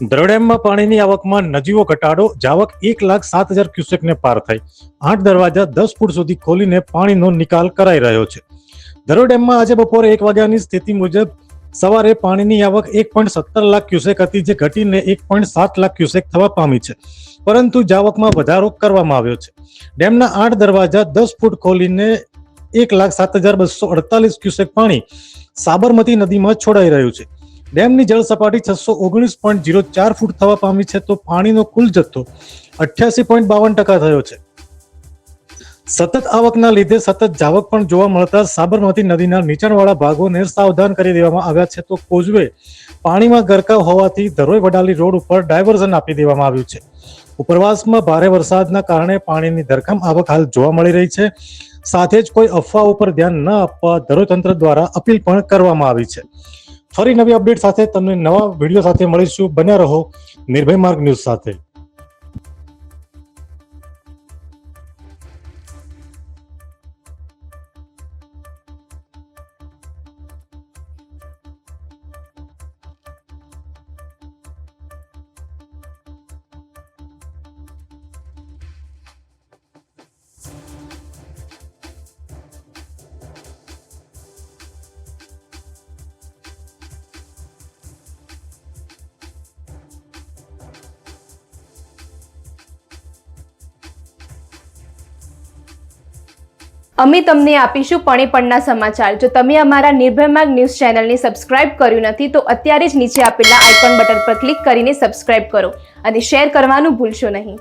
ધરોઈ ડેમમાં પાણીની આવકમાં નજીવો ઘટાડો, જાવક 1,07,000 ક્યુસેકને પાર થઈ. 8 દરવાજા 10 ફૂટ સુધી ખોલીને પાણીનો નિકાલ કરાઈ રહ્યો છે. ધરોઈ ડેમમાં આજે બપોરે 1 વાગ્યાની સ્થિતિ મુજબ સવારે પાણીની આવક 1.17 લાખ ક્યુસેક હતી, જે ઘટીને 1.7 લાખ ક્યુસેક થવા પામી છે. પરંતુ જાવકમાં વધારો કરવામાં આવ્યો છે. ડેમના 8 દરવાજા 10 ફૂટ ખોલીને 1,07,248 ક્યુસેક પાણી સાબરમતી નદીમાં છોડાઈ રહ્યું છે. ડેમની જળ સપાટી 619.04 ફૂટ થવા પામી છે, તો પાણીનો કુલ જથ્થો 88.52% થયો છે. સતત આવકના લીધે સતત જાવક પણ જોવા મળતા સાબરમતી નદીના નીચાણવાળા ભાગોને સાવધાન કરી દેવામાં આવ્યા છે, તો કોઝવે પાણીમાં ગરકાવ હોવાથી ધરોઈ વડાલી રોડ ઉપર ડાયવર્ઝન આપી દેવામાં આવ્યું છે. ઉપરવાસમાં ભારે વરસાદના કારણે પાણીની ધરખમ આવક હાલ જોવા મળી રહી છે. સાથે જ કોઈ અફવા ઉપર ધ્યાન ન આપવા ધરોઈ તંત્ર દ્વારા અપીલ પણ કરવામાં આવી છે. ફરી નવી અપડેટ સાથે તમને નવા વિડીયો સાથે મળીશું. બન્યા રહો નિર્ભય માર્ગ ન્યૂઝ સાથે. અમે તમને આપીશું પળેપળના સમાચાર. જો તમે અમારા નિર્ભય માર્ગ ન્યૂઝ ચેનલને સબસ્ક્રાઇબ કર્યું નથી તો અત્યારે જ નીચે આપેલા આઇકોન બટન પર ક્લિક કરીને સબસ્ક્રાઇબ કરો અને શેર કરવાનું ભૂલશો નહીં.